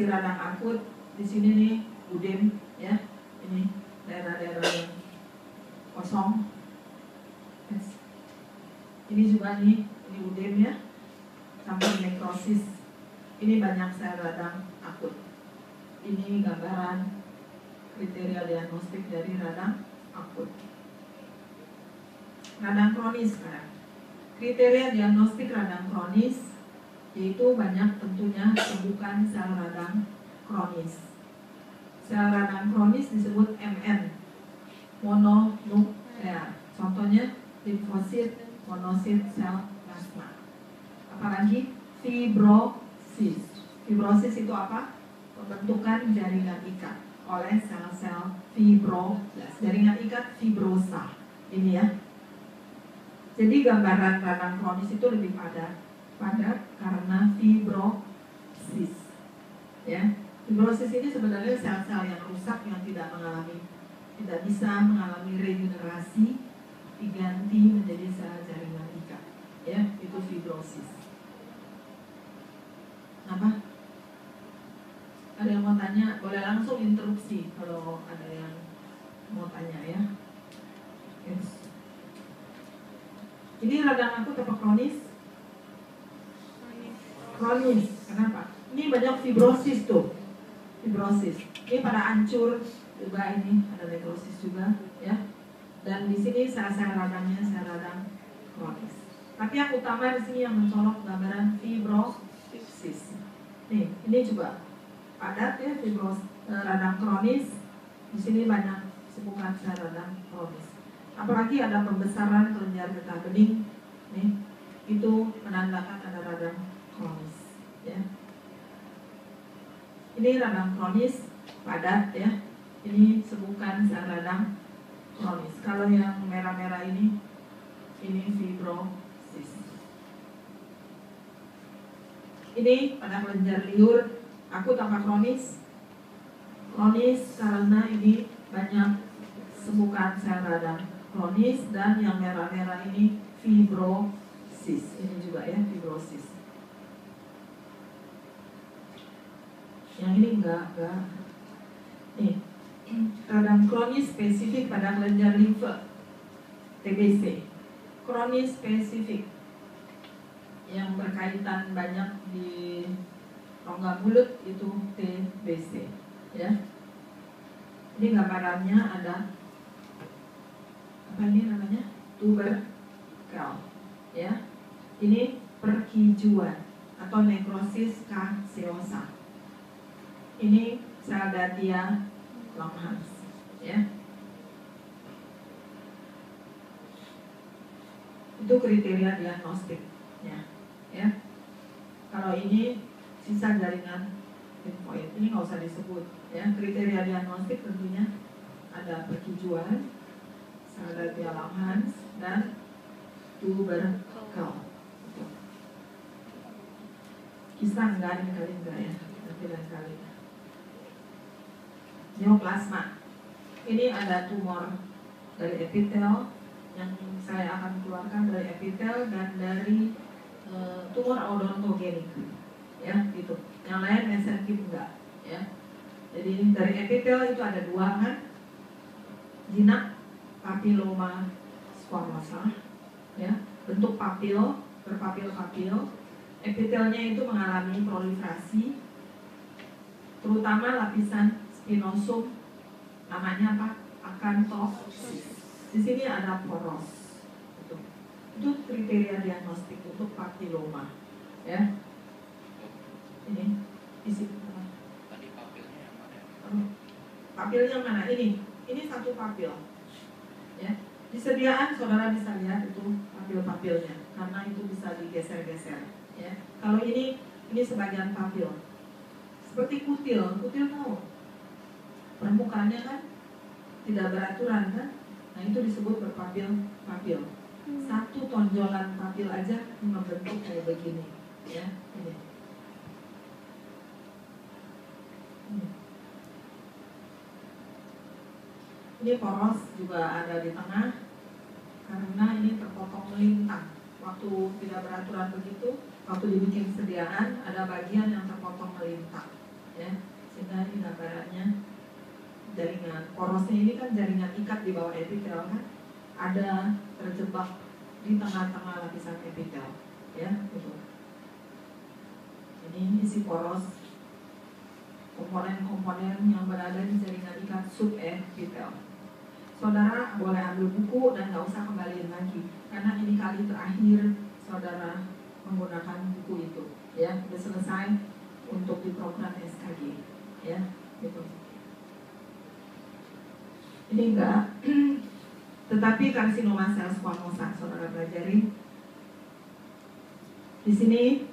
masih radang akut. Di sini nih udem ya, ini daerah-daerah yang kosong. Yes. Ini juga nih, ini udem ya, sampai nekrosis. Ini banyak sel radang akut. Ini gambaran kriteria diagnostik dari radang akut. Radang kronis sekarang. Kriteria diagnostik radang kronis yaitu banyak tentunya temukan sel radang kronis. Sel radang kronis disebut MN, mononuklear. Contohnya limfosit, monosit, sel plasma. Apalagi fibrosis. Fibrosis itu apa? Pembentukan jaringan ikat oleh sel-sel fibroblas. Jaringan ikat fibrosa. Ini ya. Jadi gambaran radang kronis itu lebih padat karena fibrosis. Ya. Fibrosis ini sebenarnya sel-sel yang rusak yang tidak bisa mengalami regenerasi, diganti menjadi sel jaringan ikat. Ya, itu fibrosis. Apa? Ada yang mau tanya? Boleh langsung interupsi kalau ada yang mau tanya ya. Yes. Ini radang akut apa kronis? Kronis. Kenapa? Ini banyak fibrosis tuh. Fibrosis. Ini pada hancur juga, ini ada nekrosis juga ya. Dan di sini sel-sel radangnya sel radang kronis. Tapi yang utama di sini yang mencolok gambaran fibrosis. Nih, ini juga padat ya, radang kronis. Di sini banyak sepukan sel radang kronis. Apalagi ada pembesaran kelenjar getah bening, nih, itu menandakan ada radang kronis. Ya. Ini radang kronis padat ya. Ini sepukan sel radang kronis. Kalau yang merah-merah ini fibrosis. Ini pada kelenjar liur akut apa kronis? Kronis karena ini banyak sepukan sel radang kronis, dan yang merah-merah ini fibrosis. Ini juga ya, fibrosis. Yang ini enggak. Nih, radang kronis spesifik pada kelenjar limfe, TBC. Kronis spesifik yang berkaitan banyak di rongga mulut itu TBC. Ya, ini gambarannya ada apa ini namanya, tuberkel. Ya, ini perkijuan atau nekrosis kaseosa. Ini sel Datia Langhans. Ya, itu kriteria diagnostiknya. Ya, kalau ini sisa jaringan limfoid, ini nggak usah disebut. Ya, kriteria diagnostik tentunya ada perkijuan, sel Datia Langhans, dan tuberkel. Kisah enggak ini kali enggak ya, nanti lain kali. Neoplasma. Ini ada tumor dari epitel yang saya akan keluarkan dari epitel dan dari tumor odontogenik. Ya, gitu. Yang lain mesenchym enggak, ya. Jadi dari epitel itu ada dua kan, jinak papiloma squamosa, ya, bentuk papil, berpapil-papil. Epitelnya itu mengalami proliferasi, terutama lapisan spinosum, namanya apa? Akantopsis. Di sini ada poros. Itu kriteria diagnostik untuk papiloma, ya. Ini isi apa? Tadi papilnya yang mana? Papil yang mana? Ini satu papil. Ya. Di sediaan saudara bisa lihat itu papil-papilnya, karena itu bisa digeser-geser. Ya. Kalau ini sebagian papil. Seperti kutil tahu? Permukaannya kan tidak beraturan kan? Nah, itu disebut berpapil-papil. Satu tonjolan papil aja membentuk kayak begini, ya. Ini poros juga ada di tengah karena ini terpotong melintang. Waktu tidak beraturan begitu, waktu dibikin sediaan ada bagian yang terpotong melintang, ya. Sehingga ini gambarannya jaringan porosnya ini kan jaringan ikat di bawah epitel kan, ada terjebak di tengah-tengah lapisan epitel, ya, gitu. Ini isi poros komponen-komponen yang berada di jaringan ikat subepitel. Saudara boleh ambil buku dan nggak usah kembaliin lagi, karena ini kali terakhir saudara menggunakan buku itu, ya, sudah selesai untuk di program SKG, ya, gitu. Ini enggak, tetapi karsinoma sel squamosa saudara pelajari. Di sini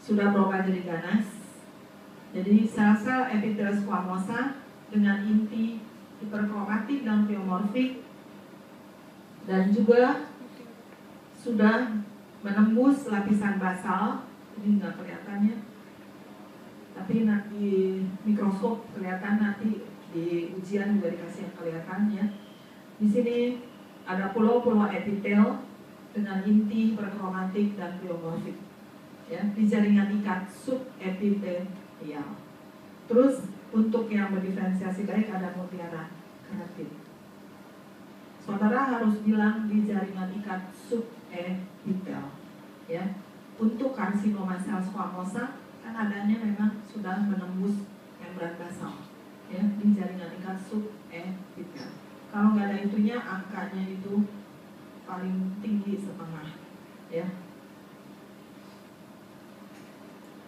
sudah berubah jadi ganas. Jadi sel-sel epitel squamosa dengan inti hiperkromatik dan pleomorfik, dan juga sudah menembus lapisan basal. Ini nggak kelihatannya, tapi nanti mikroskop kelihatan, nanti di ujian juga dikasih yang kelihatan, ya. Di sini ada pulau-pulau epitel dengan inti hiperkromatik dan pleomorfik, ya, di jaringan ikat subepitelial. Terus untuk yang berdiferensiasi baik ada mutiara keratin. Saudara harus bilang di jaringan ikat subepitel, ya. Untuk karsinoma sel squamosa kan adanya memang sudah menembus membran basal, ya, di jaringan ikat subepitel. Kalau nggak ada itunya, angkanya itu paling tinggi setengah, ya.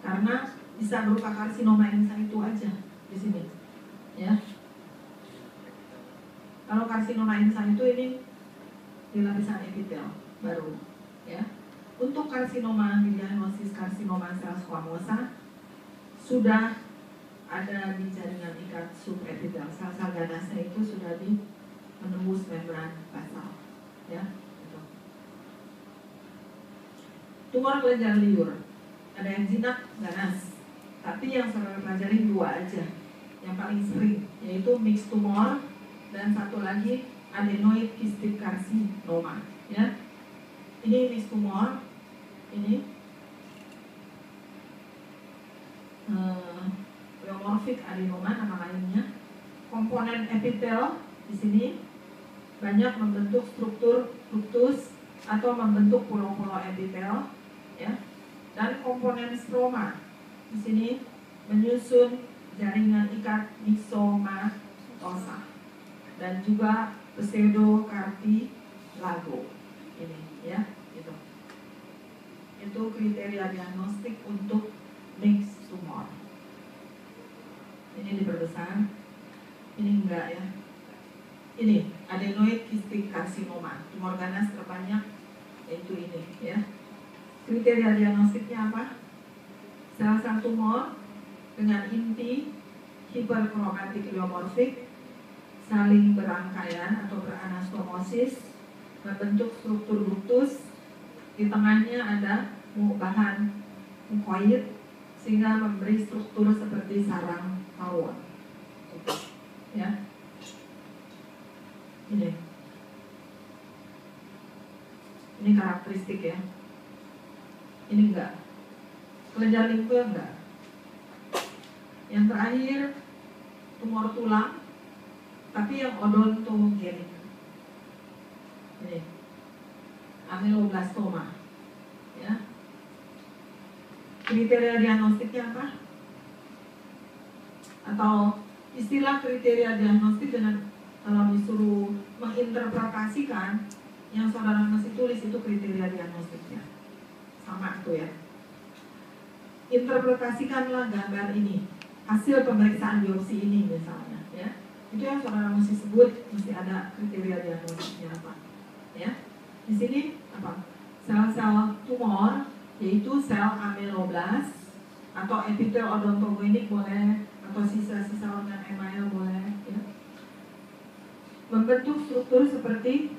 Karena bisa berupa karsinoma insitu aja di sini, ya. Kalau karsinoma insitu ini di lapisan epitel baru, ya. Untuk karsinoma, diagnosis karsinoma sel squamosa sudah ada di jaringan ikat subepitel. Sel-sel ganasnya itu sudah menembus membran basal, ya. Gitu. Tumor kelenjar liur, ada yang jinak ganas, tapi yang saudara pelajari dua aja yang paling sering, yaitu mixed tumor dan satu lagi adenoid cystic carcinoma, ya. Ini mixed tumor, ini pleomorphic adenoma nama lainnya. Komponen epitel di sini banyak membentuk struktur ductus atau membentuk pulau-pulau epitel, ya. Dan komponen stroma di sini menyusun jaringan ikat myxomatosa dan juga pseudocartilago ini, ya, gitu. Itu kriteria diagnostik untuk mixed tumor. Ini diperbesar, ini enggak, ya. Ini adenoid cystic carcinoma, tumor ganas terbanyak yaitu ini, ya. Kriteria diagnostiknya apa? Sel-sel tumor dengan inti hiperkromatik pleomorfik saling berangkaian atau beranastomosis, membentuk struktur ductus, di tengahnya ada bahan mukoid sehingga memberi struktur seperti sarang tawon, ya. Ini karakteristik, ya. Ini enggak, kelenjar limfe enggak. Yang terakhir tumor tulang, tapi yang odontogenik. Ini ameloblastoma, ya. Kriteria diagnostiknya apa? Atau istilah kriteria diagnostik dengan kalau disuruh menginterpretasikan, yang saudara mesti tulis itu kriteria diagnostiknya. Sama tuh, ya. Interpretasikanlah gambar ini, hasil pemeriksaan biopsi ini misalnya, ya. Itu yang saudara mesti sebut, mesti ada kriteria diagnostiknya apa, ya. Di sini apa? Sel-sel tumor, yaitu sel ameloblast atau epitel odontogenik boleh, atau sisa-sisa organ email boleh, ya. Membentuk struktur seperti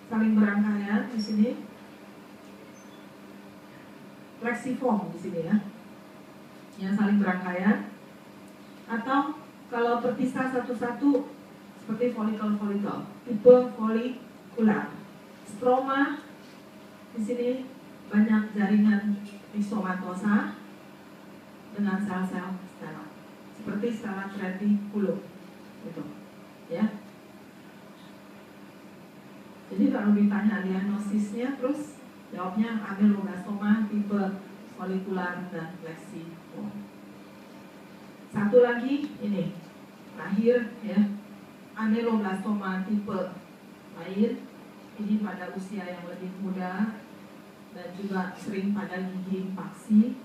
saling berangkaian di sini, plexiform di sini, ya, yang saling berangkaian, atau kalau terpisah satu-satu seperti folikel-folikel, tipe folikular. Stroma di sini banyak jaringan myxomatosa dengan sel-sel steril. seperti salah retikulum gitu ya. Jadi kalau ditanya diagnosisnya, terus jawabnya ameloblastoma tipe folikular dan fleksiform. Satu lagi ini terakhir ya, ameloblastoma tipe lain, ini pada usia yang lebih muda dan juga sering pada gigi paksi,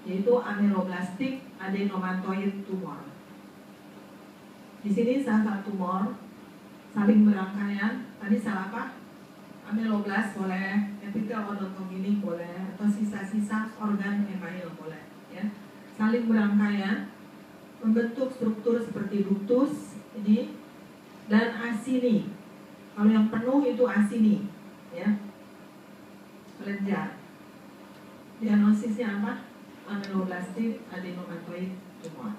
yaitu ameloblastik adenomatoid tumor. Di sini salah satu tumor saling berangkaian. Tadi salah apa? Ameloblast boleh, epitel odontogini boleh, atau sisa-sisa organ email boleh, ya. Saling berangkaian, membentuk struktur seperti ductus ini dan acini. Kalau yang penuh itu acini, ya, kelenjar. Diagnosisnya apa? Ameloblastik adenomatoid tumor.